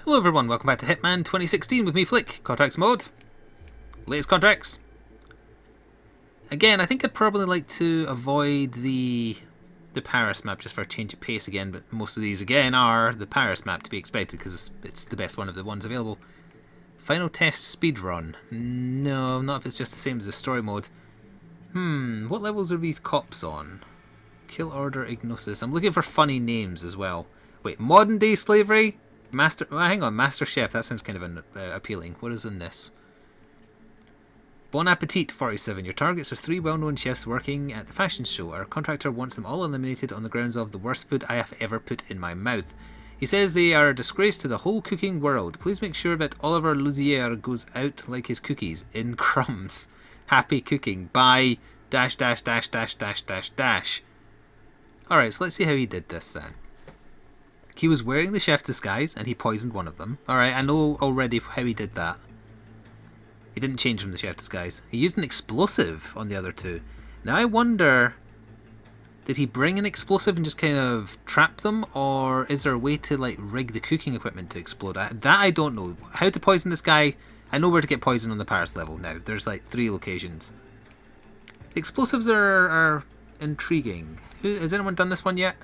Hello everyone, welcome back to Hitman 2016 with me, Flick. Contracts mode. Latest contracts. Again, I think I'd probably like to avoid the Paris map just for a change of pace again, but most of these again are the Paris map to be expected because it's the best one of the ones available. Final test speedrun. No, not if it's just the same as the story mode. What levels are these cops on? Kill Order Ignosis. I'm looking for funny names as well. Wait, modern day slavery? Hang on, Master Chef. That sounds kind of appealing. What is in this? Bon Appetit 47. Your targets are 3 well-known chefs working at the fashion show. Our contractor wants them all eliminated on the grounds of the worst food I have ever put in my mouth. He says they are a disgrace to the whole cooking world. Please make sure that Oliver Louzier goes out like his cookies in crumbs. Happy cooking. Bye. Dash. Alright, so let's see how he did this then. He was wearing the chef disguise and he poisoned one of them. Alright, I know already how he did that. He didn't change from the chef disguise. He used an explosive on the other two. Now I wonder, did he bring an explosive and just kind of trap them? Or is there a way to like rig the cooking equipment to explode? That I don't know. How to poison this guy? I know where to get poison on the Paris level now. There's like 3 locations. Explosives are intriguing. Has anyone done this one yet?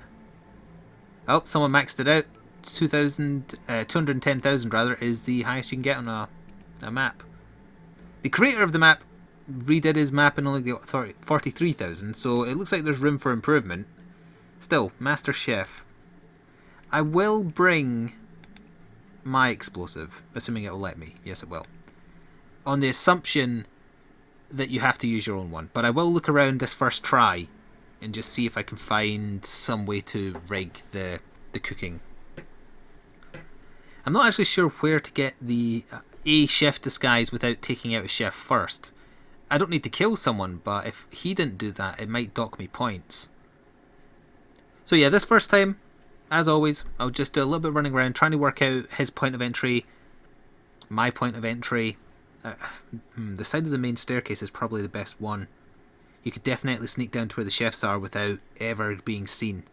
Oh, someone maxed it out. 210,000 rather is the highest you can get on a map. The creator of the map redid his map and only got 43,000, so it looks like there's room for improvement. Still, Master Chef. I will bring my explosive, assuming it'll let me. Yes, it will. On the assumption that you have to use your own one. But I will look around this first try and just see if I can find some way to rig the cooking. I'm not actually sure where to get the chef disguise without taking out a chef first. I don't need to kill someone, but if he didn't do that, it might dock me points. So yeah, this first time, as always, I'll just do a little bit of running around, trying to work out his point of entry, my point of entry. The side of the main staircase is probably the best one. You could definitely sneak down to where the chefs are without ever being seen.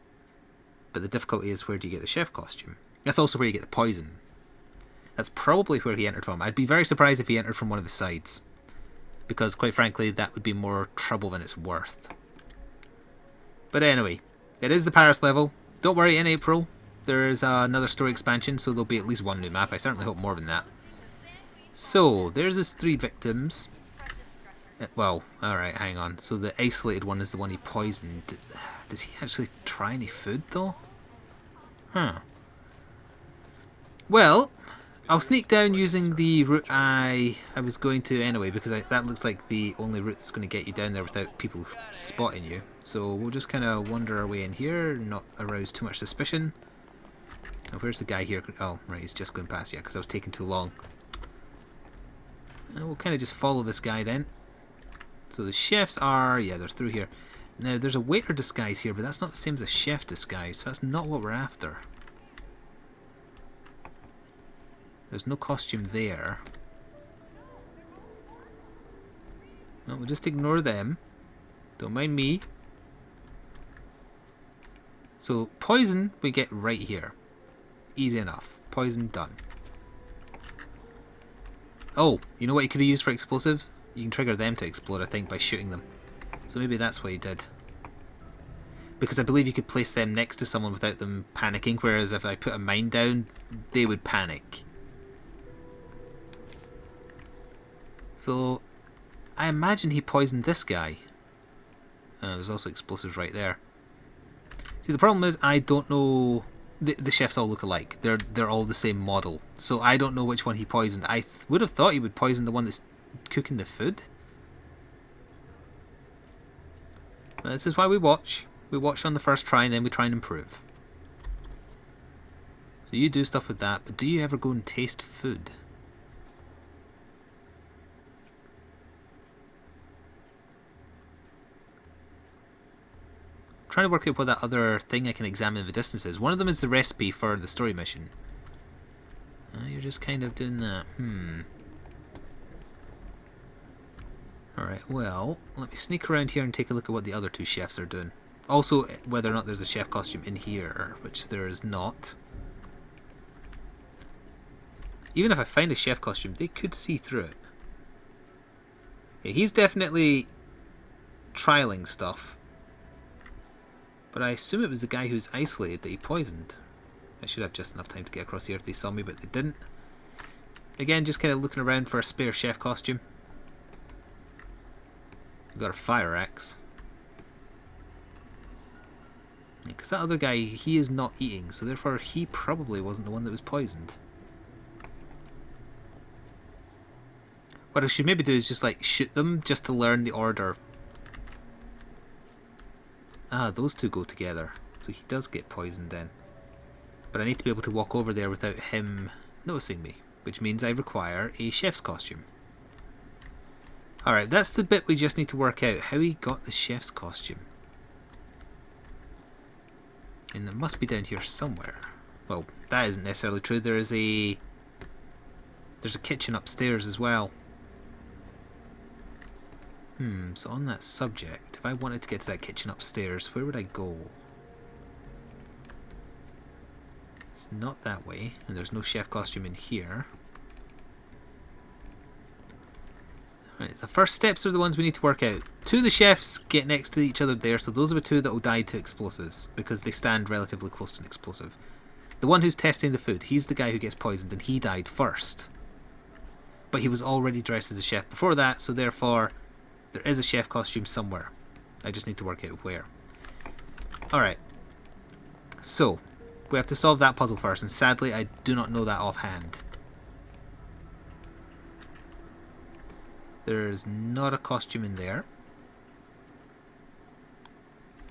But the difficulty is, where do you get the chef costume? That's also where you get the poison. That's probably where he entered from. I'd be very surprised if he entered from one of the sides. Because, quite frankly, that would be more trouble than it's worth. But anyway, it is the Paris level. Don't worry, in April, there's another story expansion, so there'll be at least one new map. I certainly hope more than that. So, there's his 3 victims. Well, alright, hang on. So the isolated one is the one he poisoned. Does he actually try any food, though? Huh. Well, I'll sneak down using the route I was going to anyway, because that looks like the only route that's going to get you down there without people spotting you. So we'll just kind of wander our way in here, not arouse too much suspicion. Now, where's the guy here? Oh, right, he's just going past, yeah, because I was taking too long. And we'll kind of just follow this guy then. So the chefs are, yeah, they're through here. Now, there's a waiter disguise here, but that's not the same as a chef disguise, so that's not what we're after. There's no costume there. Well, we'll just ignore them. Don't mind me. So, poison we get right here. Easy enough. Poison done. Oh, you know what you could have used for explosives? You can trigger them to explode, I think, by shooting them. So maybe that's what he did. Because I believe you could place them next to someone without them panicking, whereas if I put a mine down, they would panic. So, I imagine he poisoned this guy. There's also explosives right there. See, the problem is I don't know. The chefs all look alike. They're all the same model. So I don't know which one he poisoned. I would have thought he would poison the one that's cooking the food. But this is why we watch. We watch on the first try and then we try and improve. So you do stuff with that, but do you ever go and taste food? I'm trying to work out what that other thing I can examine the distance is. One of them is the recipe for the story mission. You're just kind of doing that. Alright, well, let me sneak around here and take a look at what the other 2 chefs are doing. Also, whether or not there's a chef costume in here, which there is not. Even if I find a chef costume, they could see through it. Yeah, he's definitely trialing stuff. But I assume it was the guy who's isolated that he poisoned. I should have just enough time to get across here if they saw me, but they didn't. Again, just kind of looking around for a spare chef costume. I've got a fire axe. Because that other guy, he is not eating, so therefore he probably wasn't the one that was poisoned. What I should maybe do is just like shoot them just to learn the order. Ah, those two go together. So he does get poisoned then. But I need to be able to walk over there without him noticing me, which means I require a chef's costume. Alright, that's the bit we just need to work out, how he got the chef's costume. And it must be down here somewhere. Well, that isn't necessarily true. There's a kitchen upstairs as well. So on that subject, if I wanted to get to that kitchen upstairs, where would I go? It's not that way, and there's no chef costume in here. Right, the first steps are the ones we need to work out. Two of the chefs get next to each other there, so those are the two that will die to explosives, because they stand relatively close to an explosive. The one who's testing the food, he's the guy who gets poisoned, and he died first. But he was already dressed as a chef before that, so therefore there is a chef costume somewhere. I just need to work out where. Alright. So, we have to solve that puzzle first, and sadly I do not know that offhand. There's not a costume in there.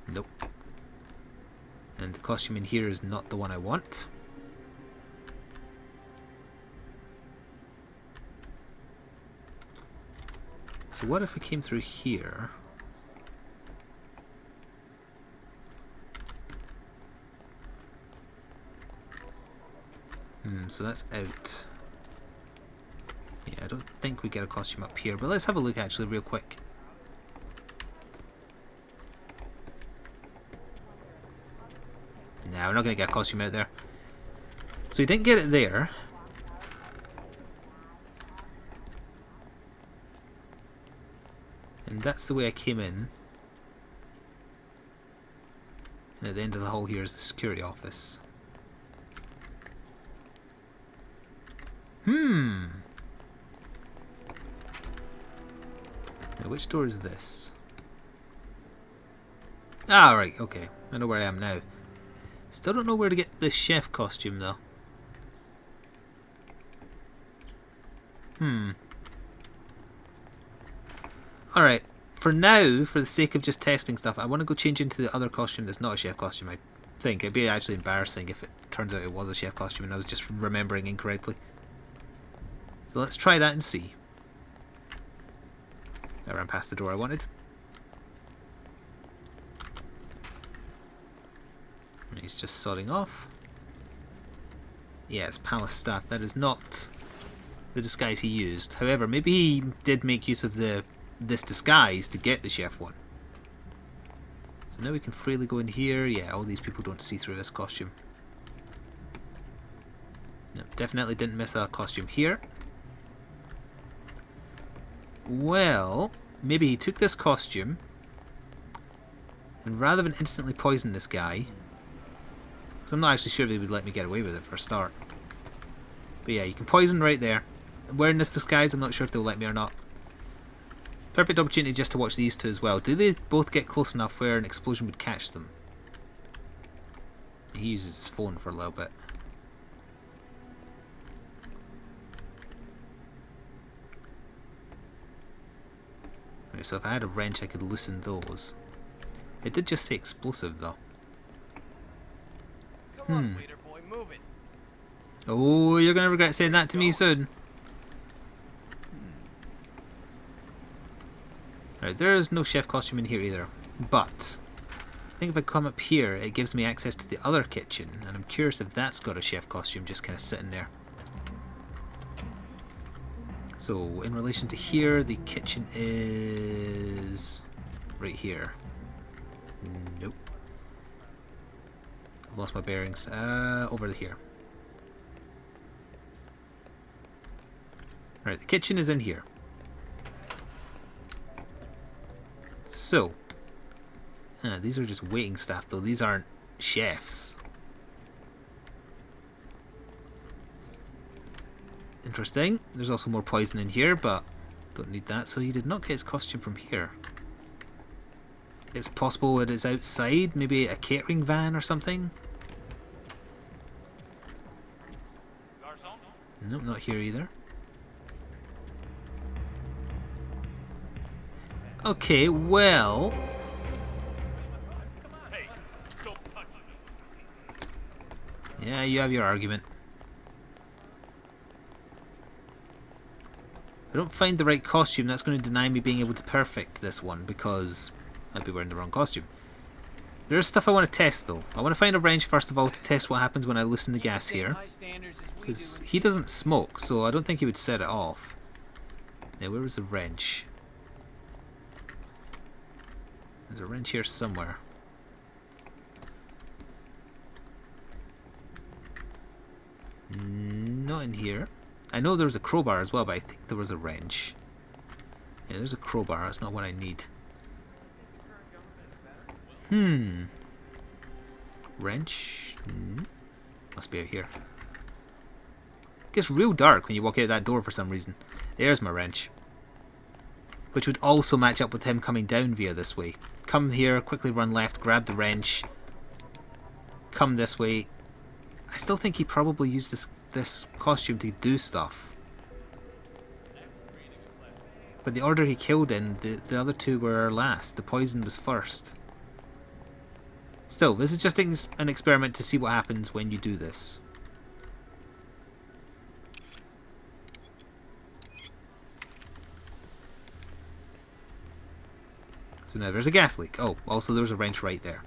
Nope. And the costume in here is not the one I want. So what if we came through here? So that's out. Yeah, I don't think we get a costume up here, but let's have a look actually real quick. Nah, we're not going to get a costume out there. So you didn't get it there. And that's the way I came in. And at the end of the hall here is the security office. Now, which door is this? Ah, right, okay. I know where I am now. Still don't know where to get the chef costume, though. Alright, for now, for the sake of just testing stuff, I want to go change into the other costume that's not a chef costume, I think. It'd be actually embarrassing if it turns out it was a chef costume and I was just remembering incorrectly. So let's try that and see. I ran past the door I wanted. He's just sodding off. Yeah, it's palace staff. That is not the disguise he used. However, maybe he did make use of this disguise to get the chef one. So now we can freely go in here. Yeah, all these people don't see through this costume. No, definitely didn't miss a costume here. Well, maybe he took this costume and rather than instantly poison this guy, because I'm not actually sure they would let me get away with it for a start. But yeah, you can poison right there. Wearing this disguise, I'm not sure if they'll let me or not. Perfect opportunity just to watch these two as well. Do they both get close enough where an explosion would catch them? He uses his phone for a little bit. Right, so if I had a wrench I could loosen those. It did just say explosive though. Come on, waiter boy, move it. Oh, you're gonna regret saying that to me soon. Right, there is no chef costume in here either. But I think if I come up here, it gives me access to the other kitchen, and I'm curious if that's got a chef costume just kind of sitting there. So in relation to here, the kitchen is right here. Nope. I've lost my bearings. Over here. Right, the kitchen is in here. So, these are just waiting staff though, these aren't chefs. Interesting. There's also more poison in here, but don't need that. So he did not get his costume from here. It's possible it is outside, maybe a catering van or something. Nope, not here either. Okay, well... yeah, you have your argument. If I don't find the right costume, that's going to deny me being able to perfect this one, because I'd be wearing the wrong costume. There's stuff I want to test though. I want to find a wrench first of all to test what happens when I loosen the gas here. Because he doesn't smoke, so I don't think he would set it off. Now, where was the wrench? There's a wrench here somewhere. Not in here. I know there was a crowbar as well, but I think there was a wrench. Yeah, there's a crowbar. That's not what I need. Wrench? Must be out here. It gets real dark when you walk out that door for some reason. There's my wrench. Which would also match up with him coming down via this way. Come here, quickly run left, grab the wrench. Come this way. I still think he probably used this costume to do stuff. But the order he killed in, the other two were last. The poison was first. Still, this is just an experiment to see what happens when you do this. So now there's a gas leak. Oh, also there was a wrench right there.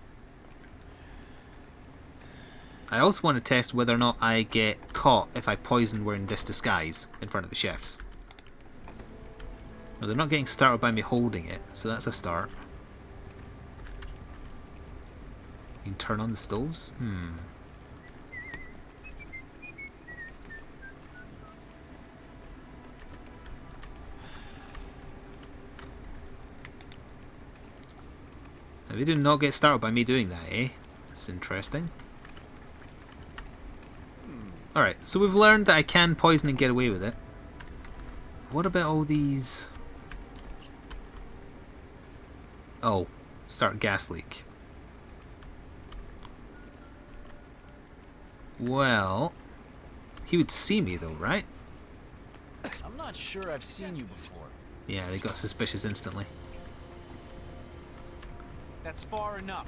I also want to test whether or not I get caught if I poison wearing this disguise in front of the chefs. Well, they're not getting started by me holding it, so that's a start. You can turn on the stoves? Now, they do not get started by me doing that, eh? That's interesting. Alright, so we've learned that I can poison and get away with it. What about all these... oh, start gas leak. Well, he would see me though, right? I'm not sure I've seen you before. Yeah, they got suspicious instantly. That's far enough.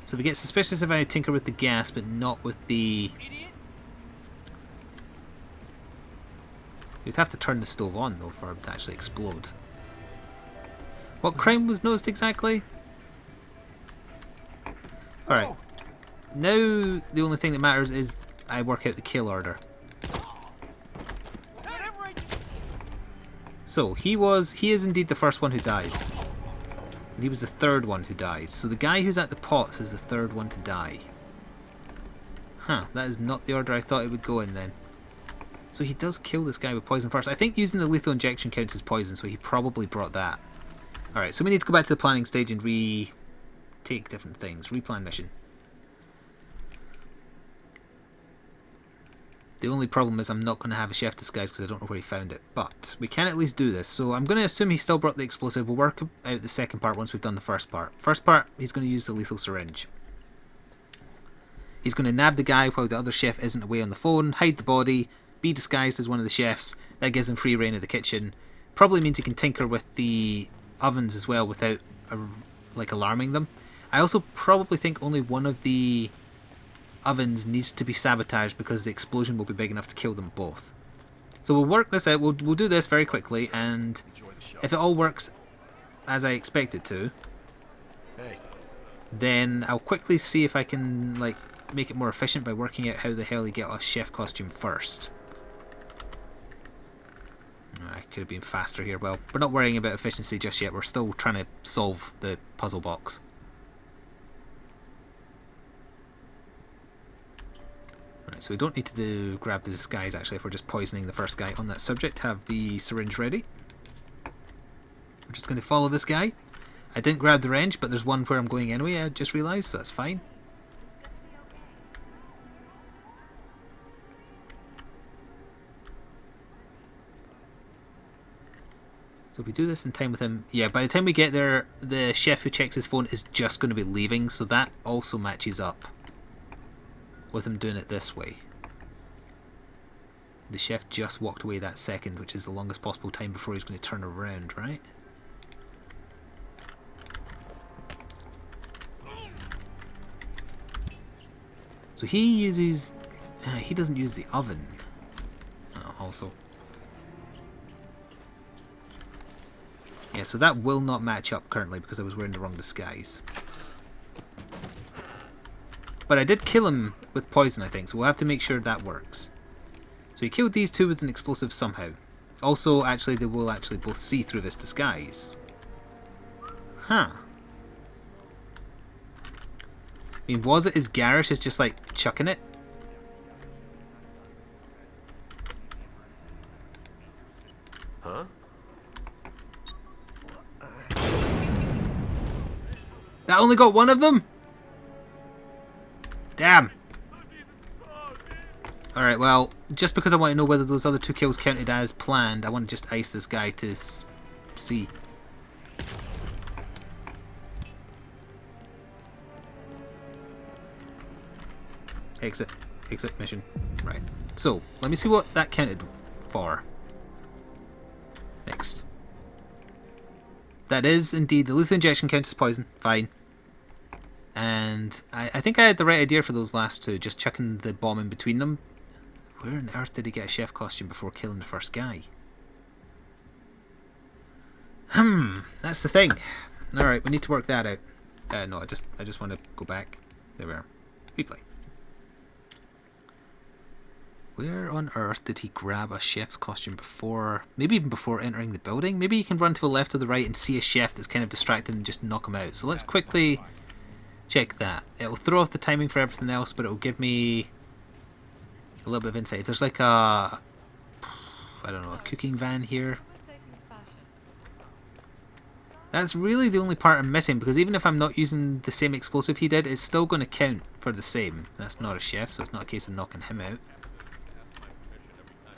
So they get suspicious if I tinker with the gas, but not with the... Idiot. You'd have to turn the stove on though for it to actually explode. What crime was noticed exactly? Alright. Now the only thing that matters is I work out the kill order. So he is indeed the first one who dies. And he was the third one who dies. So the guy who's at the pots is the third one to die. Huh, that is not the order I thought it would go in then. So he does kill this guy with poison first. I think using the lethal injection counts as poison, so he probably brought that. Alright, so we need to go back to the planning stage and retake different things. Replan mission. The only problem is I'm not going to have a chef disguise because I don't know where he found it. But we can at least do this. So I'm going to assume he still brought the explosive. We'll work out the second part once we've done the first part. First part, he's going to use the lethal syringe. He's going to nab the guy while the other chef isn't away on the phone, hide the body, be disguised as one of the chefs. That gives him free reign of the kitchen. Probably means he can tinker with the ovens as well without alarming them. I also probably think only one of the ovens needs to be sabotaged because the explosion will be big enough to kill them both. So we'll work this out. We'll do this very quickly, and if it all works as I expect it to, then I'll quickly see if I can make it more efficient by working out how the hell you get a chef costume first. I could have been faster here. Well, we're not worrying about efficiency just yet. We're still trying to solve the puzzle box. Right, So we don't need to grab the disguise actually if we're just poisoning the first guy on that subject. Have the syringe ready. We're just going to follow this guy. I didn't grab the wrench, but there's one where I'm going anyway, I just realised, so that's fine. So if we do this in time with him, yeah, by the time we get there, the chef who checks his phone is just going to be leaving, so that also matches up with him doing it this way. The chef just walked away that second, which is the longest possible time before he's going to turn around, right? So he uses... he doesn't use the oven. Also. Yeah, so that will not match up currently because I was wearing the wrong disguise. But I did kill him with poison, I think, so we'll have to make sure that works. So he killed these two with an explosive somehow. Also, actually, they will actually both see through this disguise. Huh. I mean, was it as garish as just, like, chucking it? Huh? That only got one of them? Damn. Alright, well, just because I want to know whether those other two kills counted as planned, I want to just ice this guy to see. Exit. Exit mission. Right. So, let me see what that counted for. Next. That is indeed the lethal injection counts as poison. Fine. And I think I had the right idea for those last two, just chucking the bomb in between them. Where on earth did he get a chef costume before killing the first guy? That's the thing. Alright, we need to work that out. No, I just want to go back. There we are. Replay. Where on earth did he grab a chef's costume before, maybe even before entering the building? Maybe he can run to the left or the right and see a chef that's kind of distracted and just knock him out. So let's quickly check that. It'll throw off the timing for everything else, but it'll give me a little bit of insight. If there's like a, I don't know, a cooking van here. That's really the only part I'm missing, because even if I'm not using the same explosive he did, it's still going to count for the same. That's not a chef, so it's not a case of knocking him out.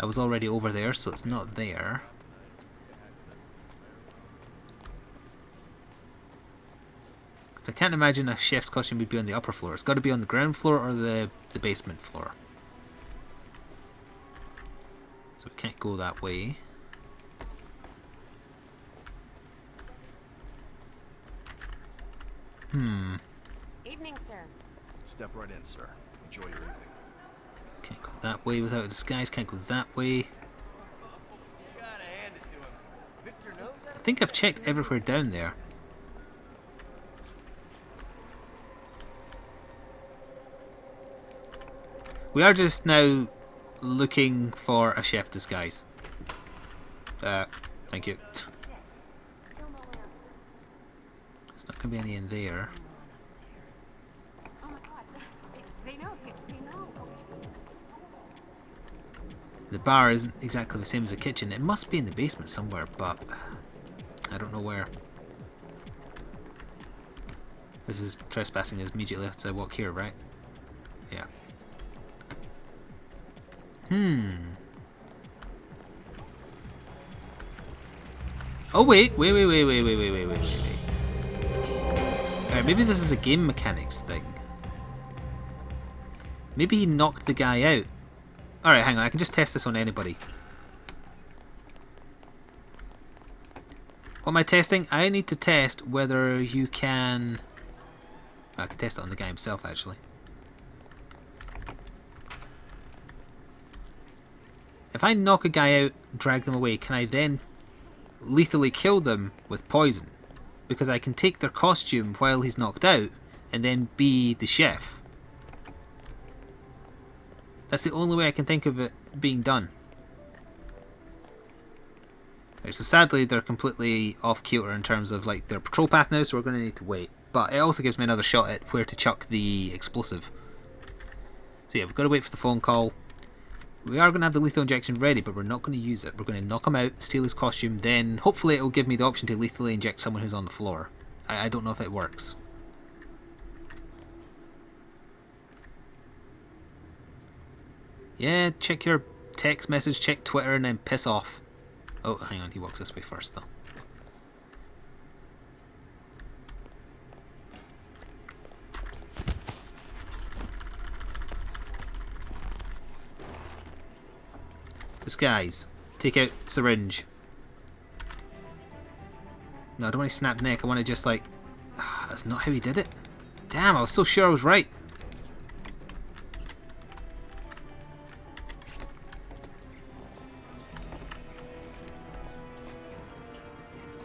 I was already over there, so it's not there. Because I can't imagine a chef's costume would be on the upper floor. It's got to be on the ground floor or the basement floor. So we can't go that way. Evening, sir. Step right in, sir. Enjoy your evening. Can't go that way without a disguise. Can't go that way. Gotta hand it to him. Victor knows that. I think I've checked everywhere down there. We are just now looking for a chef disguise. Thank you. There's not going to be any in there. Oh my God, they know. The bar isn't exactly the same as the kitchen. It must be in the basement somewhere, but I don't know where. This is trespassing immediately as I walk here, right? Yeah. Oh wait. Alright, maybe this is a game mechanics thing. Maybe he knocked the guy out. Alright, hang on, I can just test this on anybody. What am I testing? I need to test whether you can... I can test it on the guy himself, actually. If I knock a guy out, drag them away, can I then lethally kill them with poison? Because I can take their costume while he's knocked out, and then be the chef. That's the only way I can think of it being done. Right, so sadly they're completely off kilter in terms of like their patrol path now, so we're going to need to wait. But it also gives me another shot at where to chuck the explosive. So So yeah, we've got to wait for the phone call. We are going to have the lethal injection ready, but we're not going to use it. We're going to knock him out, steal his costume, then hopefully it will give me the option to lethally inject someone who's on the floor. I don't know if it works. Yeah, check your text message, check Twitter, and then piss off. Oh, hang on, he walks this way first, though. Disguise. Take out syringe. No, I don't want to snap neck. I want to just like... that's not how he did it. Damn, I was so sure I was right.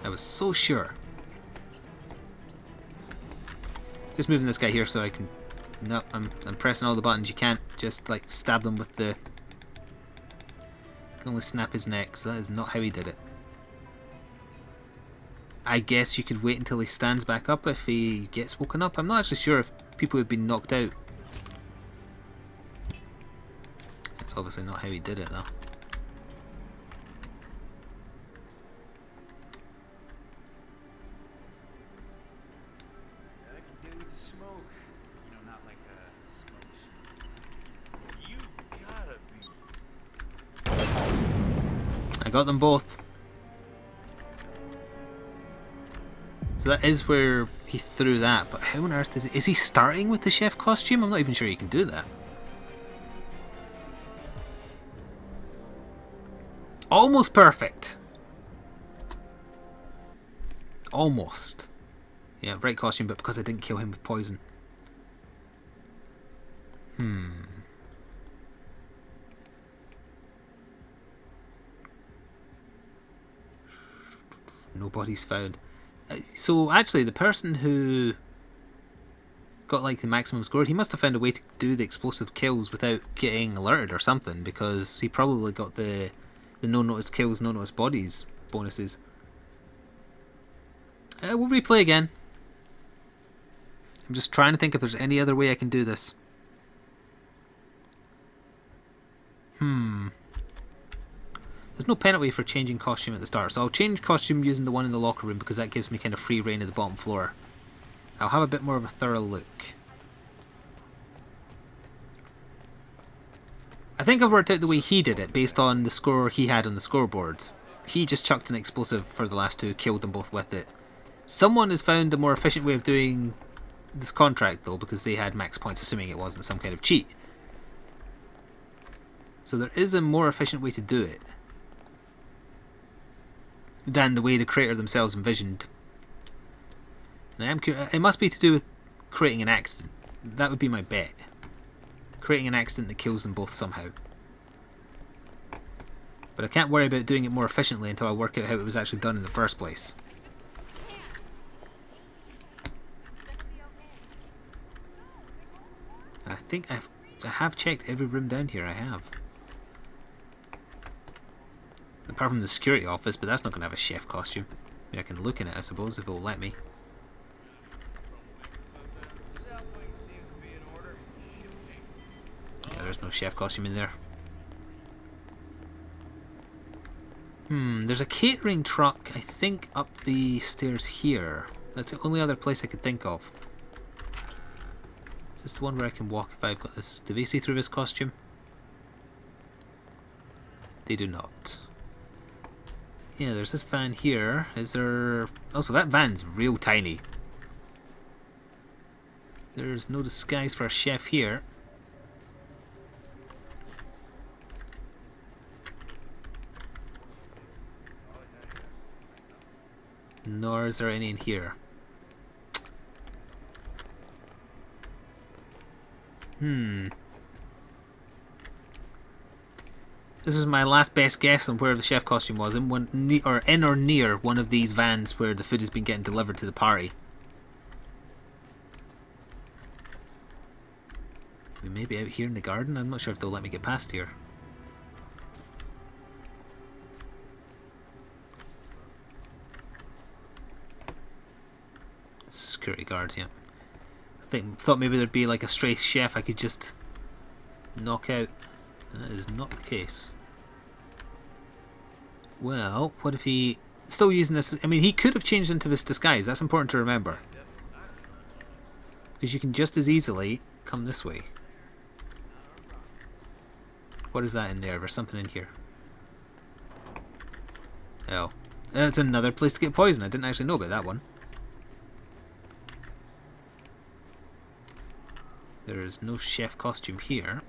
I was so sure. Just moving this guy here so I can... No, I'm pressing all the buttons. You can't just like stab them with the... can only snap his neck, so that is not how he did it. I guess you could wait until he stands back up if he gets woken up. I'm not actually sure if people have been knocked out. That's obviously not how he did it, though. I can do with the smoke. You know, not like a smoke. You gotta be. I got them both. So that is where he threw that, but how on earth is he starting with the chef costume? I'm not even sure you can do that. Almost perfect. Almost. Yeah, right costume, but because I didn't kill him with poison. No bodies found. So actually, the person who got like the maximum score, he must have found a way to do the explosive kills without getting alerted or something, because he probably got the no notice kills, no notice bodies bonuses. We'll replay again. I'm just trying to think if there's any other way I can do this. There's no penalty for changing costume at the start, so I'll change costume using the one in the locker room because that gives me kind of free reign of the bottom floor. I'll have a bit more of a thorough look. I think I've worked out the way he did it based on the score he had on the scoreboard. He just chucked an explosive for the last two, killed them both with it. Someone has found a more efficient way of doing this contract though, because they had max points, assuming it wasn't some kind of cheat. So there is a more efficient way to do it than the way the creator themselves envisioned. And I am curious, it must be to do with creating an accident. That would be my bet. Creating an accident that kills them both somehow. But I can't worry about doing it more efficiently until I work out how it was actually done in the first place. And I think I have checked every room down here, I have. Apart from the security office, but that's not going to have a chef costume. I mean, I can look in it, I suppose, if it will let me. Yeah, there's no chef costume in there. There's a catering truck, I think, up the stairs here. That's the only other place I could think of. Is this the one where I can walk if I've got this? Do they see through his costume? They do not. Yeah, there's this van here. Is there... Also, that van's real tiny. There's no disguise for a chef here. Nor is there any in here. This is my last best guess on where the chef costume was. In or near one of these vans where the food has been getting delivered to the party. We may be out here in the garden. I'm not sure if they'll let me get past here. It's a security guard, yeah. Thought maybe there'd be like a stray chef I could just knockout. That is not the case. Well, what if he... Still using this... I mean, he could have changed into this disguise. That's important to remember. Because you can just as easily come this way. What is that in there? There's something in here. Oh. That's another place to get poison. I didn't actually know about that one. There is no chef costume here.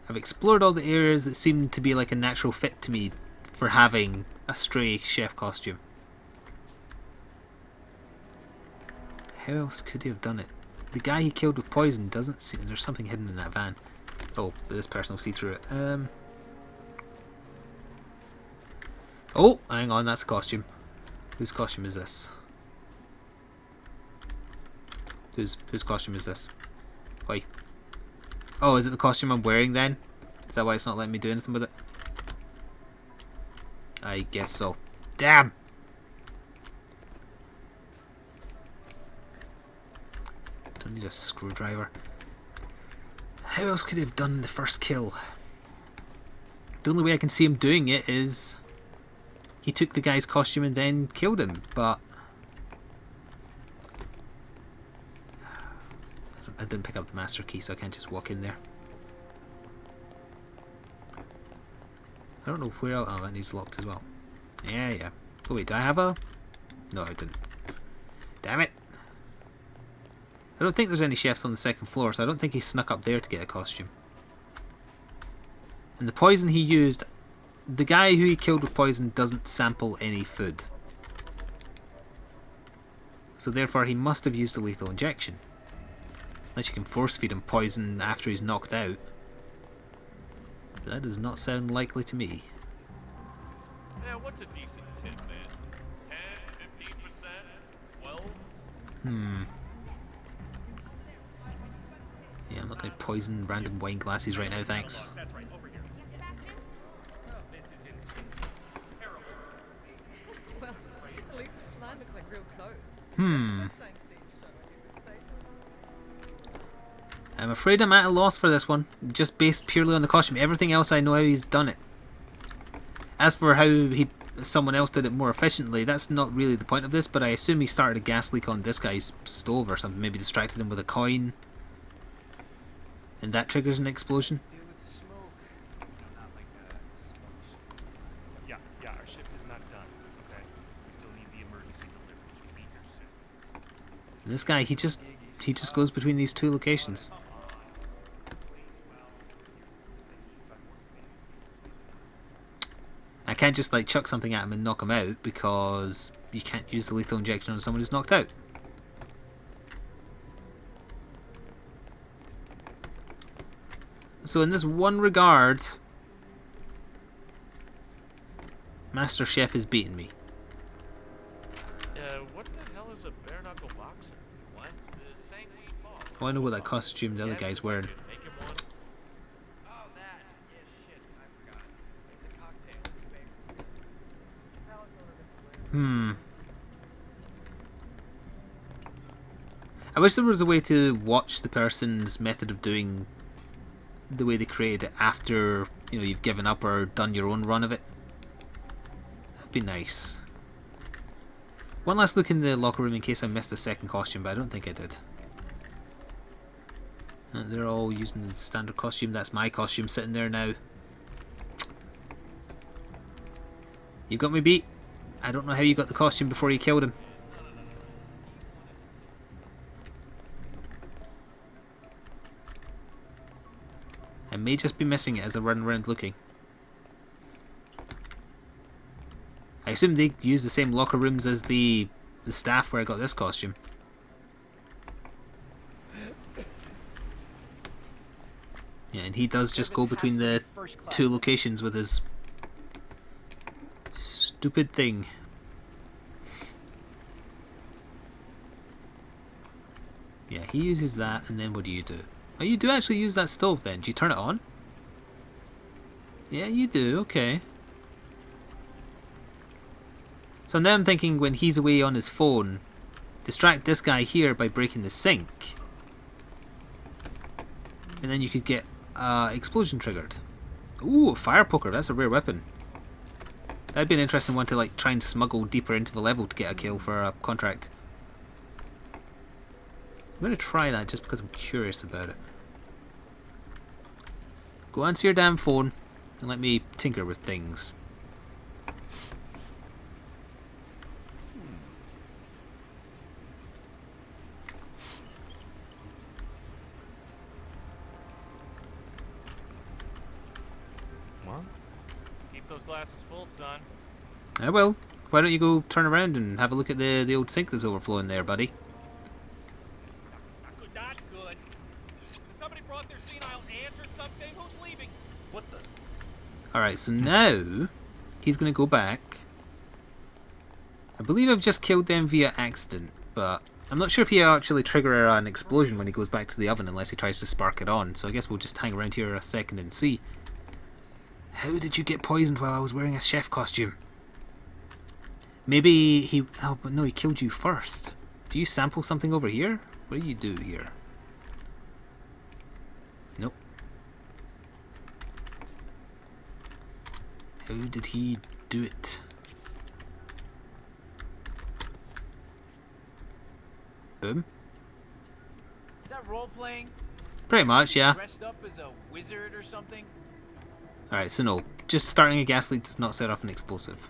I've explored all the areas that seem to be like a natural fit to me for having a stray chef costume. How else could he have done it? The guy he killed with poison doesn't seem... There's something hidden in that van. Oh, this person will see through it. Oh, hang on, that's a costume. Whose costume is this? Whose costume is this? Why? Oh, is it the costume I'm wearing then? Is that why it's not letting me do anything with it? I guess so. Damn! Don't need a screwdriver. How else could he have done the first kill? The only way I can see him doing it is... He took the guy's costume and then killed him, but... I didn't pick up the master key, so I can't just walk in there. I don't know where else... Oh, that needs locked as well. Yeah. Oh wait, do I have a... No, I didn't. Damn it! I don't think there's any chefs on the second floor, so I don't think he snuck up there to get a costume. And the poison he used... The guy who he killed with poison doesn't sample any food. So therefore he must have used a lethal injection. Unless you can force feed him poison after he's knocked out. But that does not sound likely to me. Yeah, what's a decent tip, man? 10, 15%? 12? Yeah, I'm not going to poison random wine glasses right now, thanks. That's right, over here. Yes, Sebastian? This isn't terrible. Well, at least this line looks like real clothes. I'm afraid I'm at a loss for this one, just based purely on the costume. Everything else I know how he's done it. As for how someone else did it more efficiently, that's not really the point of this, but I assume he started a gas leak on this guy's stove or something, maybe distracted him with a coin. And that triggers an explosion. Deal with the smoke. Not like smoke. Yeah, our shift is not done, okay? We still need the emergency deliveries. We'll be here soon. And this guy, he just goes between these two locations. I can't just like chuck something at him and knock him out because you can't use the lethal injection on someone who's knocked out. So in this one regard, Master Chef has beaten me. What the hell is a bare knuckle boxer? What? The sanguine boss. Oh, I know what that costume the other Yes, guy's wearing. Make him one. Oh, that. Yeah, shit. I forgot. It's a cocktail. I wish there was a way to watch the person's method of doing the way they created it after, you know, you've given up or done your own run of it. That'd be nice. One last look in the locker room in case I missed a second costume, but I don't think I did. They're all using the standard costume. That's my costume sitting there now. You got me beat. I don't know how you got the costume before you killed him. I may just be missing it as I run around looking. I assume they use the same locker rooms as the staff where I got this costume. Yeah, and he does just go between the two locations with his stupid thing. Yeah, he uses that, and then what do you do? Oh, you do actually use that stove then. Do you turn it on? Yeah, you do. Okay. So now I'm thinking when he's away on his phone, distract this guy here by breaking the sink. And then you could get explosion triggered. Ooh, a fire poker. That's a rare weapon. That'd be an interesting one to like try and smuggle deeper into the level to get a kill for a contract. I'm going to try that just because I'm curious about it. Go answer your damn phone and let me tinker with things. What? Keep those glasses full, son. I will. Why don't you go turn around and have a look at the old sink that's overflowing there, buddy? Not good, not good. Somebody brought their senile aunt or something? Who's leaving? What the? Alright, so now he's going to go back. I believe I've just killed them via accident, but I'm not sure if he'll actually trigger an explosion when he goes back to the oven unless he tries to spark it on. So I guess we'll just hang around here a second and see. How did you get poisoned while I was wearing a chef costume? Maybe he... Oh, but no, he killed you first. Do you sample something over here? What do you do here? Nope. How did he do it? Boom. Is that role playing? Pretty much, yeah. Dressed up as a wizard or something? Alright, so no. Just starting a gas leak does not set off an explosive.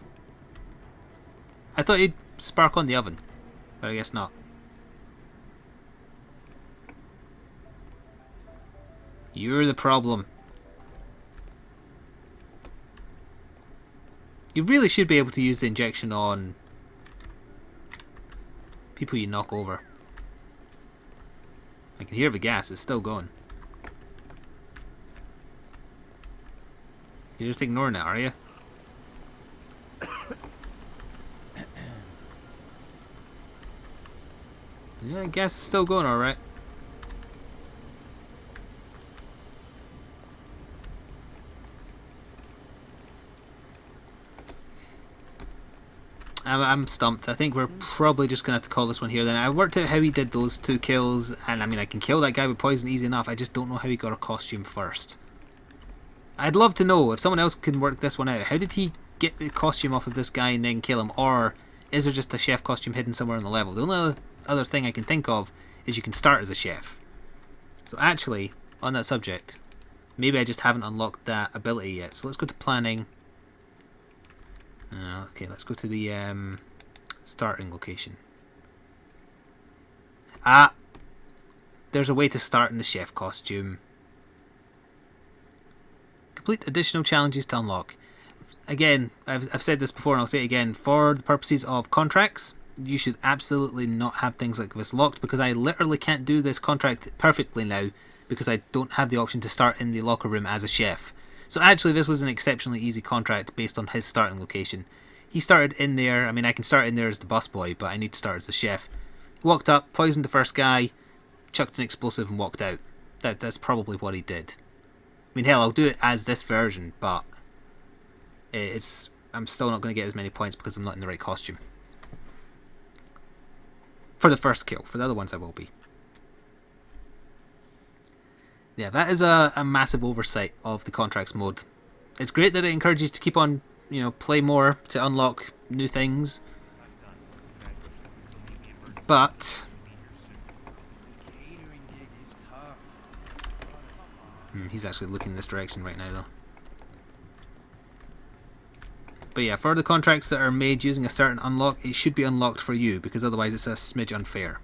I thought he'd spark on the oven, but I guess not. You're the problem. You really should be able to use the injection on people you knock over. I can hear the gas, it's still going. You're just ignoring it, are you? Yeah, I guess it's still going alright. I'm stumped. I think we're probably just going to have to call this one here then. I worked out how he did those 2 kills, and I mean I can kill that guy with poison easy enough. I just don't know how he got a costume first. I'd love to know if someone else can work this one out. How did he get the costume off of this guy and then kill him? Or is there just a chef costume hidden somewhere on the level? The only other thing I can think of is you can start as a chef. So actually, on that subject, maybe I just haven't unlocked that ability yet. So let's go to planning. Okay, let's go to the starting location. Ah! There's a way to start in the chef costume. Complete additional challenges to unlock. Again, I've said this before and I'll say it again. For the purposes of contracts, you should absolutely not have things like this locked, because I literally can't do this contract perfectly now because I don't have the option to start in the locker room as a chef. So actually this was an exceptionally easy contract based on his starting location. He started in there. I mean, I can start in there as the busboy, but I need to start as the chef. Walked up, poisoned the first guy, chucked an explosive and walked out. That's probably what he did. I mean, hell, I'll do it as this version, but I'm still not going to get as many points because I'm not in the right costume. For the first kill. For the other ones I will be. Yeah, that is a massive oversight of the contracts mode. It's great that it encourages you to keep on, you know, play more to unlock new things. But Catering gig is tough. he's actually looking this direction right now though. But yeah, for the contracts that are made using a certain unlock, it should be unlocked for you, because otherwise it's a smidge unfair.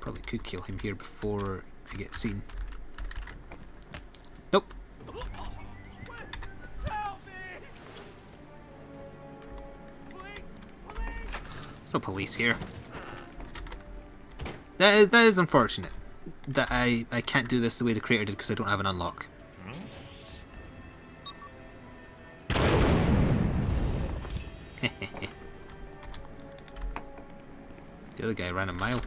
Probably could kill him here before I get seen. Nope. There's no police here. That is unfortunate. That I can't do this the way the creator did because I don't have an unlock. The other guy ran a mile.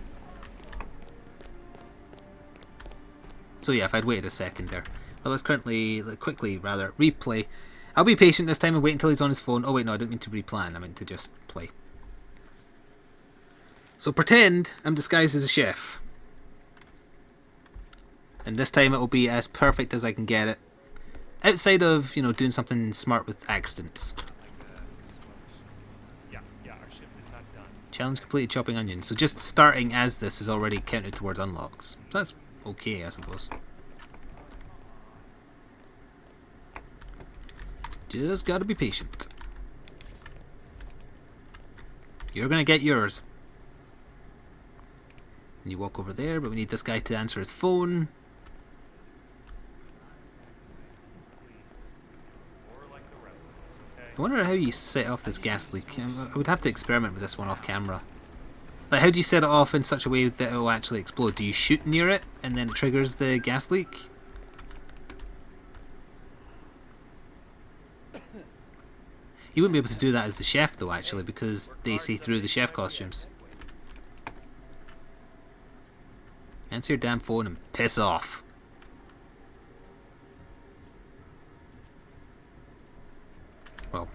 So yeah, if I'd waited a second there. Well, let's quickly replay. I'll be patient this time and wait until he's on his phone. Oh wait, no, I didn't mean to replan. I meant to just play. So pretend I'm disguised as a chef. And this time it will be as perfect as I can get it. Outside of, you know, doing something smart with accidents. Yeah, our shift is not done. Challenge completed chopping onions. So just starting as this is already counted towards unlocks. So that's okay, I suppose. Just gotta be patient. You're gonna get yours. And you walk over there, but we need this guy to answer his phone. I wonder how you set off this gas leak. I would have to experiment with this one off camera. Like, how do you set it off in such a way that it will actually explode? Do you shoot near it and then it triggers the gas leak? You wouldn't be able to do that as the chef though, actually, because they see through the chef costumes. Answer your damn phone and piss off. Well,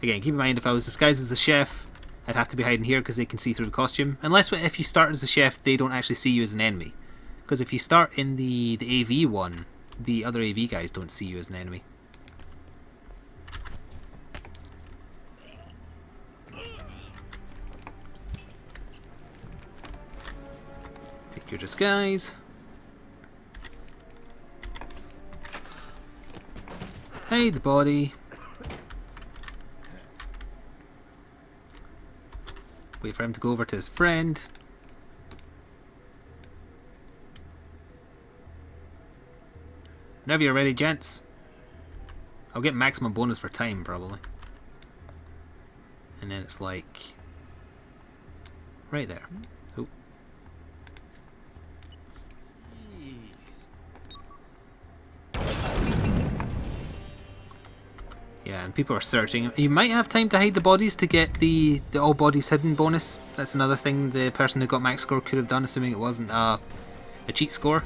again, keep in mind, if I was disguised as the chef, I'd have to be hiding here because they can see through the costume. Unless if you start as the chef, they don't actually see you as an enemy. Because if you start in the AV one, the other AV guys don't see you as an enemy. Take your disguise. Hide the body. Wait for him to go over to his friend. Whenever you're ready, gents. I'll get maximum bonus for time, probably. And then it's like... right there. Oh. Yeah, and people are searching. You might have time to hide the bodies to get the all bodies hidden bonus. That's another thing the person who got max score could have done, assuming it wasn't a cheat score.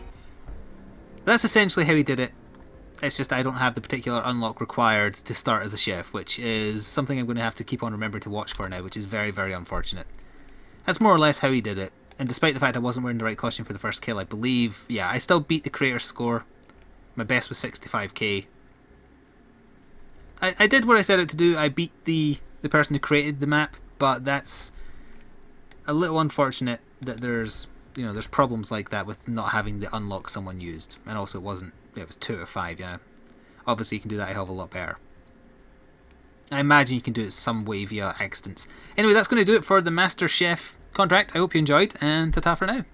That's essentially how he did it. It's just I don't have the particular unlock required to start as a chef, which is something I'm going to have to keep on remembering to watch for now, which is very, very unfortunate. That's more or less how he did it. And despite the fact I wasn't wearing the right costume for the first kill, I believe, yeah, I still beat the creator's score. My best was 65k. I did what I set out to do. I beat the person who created the map, but that's a little unfortunate that there's problems like that with not having the unlock someone used. And also it was 2 out of 5, yeah. Obviously you can do that a hell of a lot better. I imagine you can do it some way via accidents. Anyway, that's going to do it for the Master Chef contract. I hope you enjoyed, and ta-ta for now.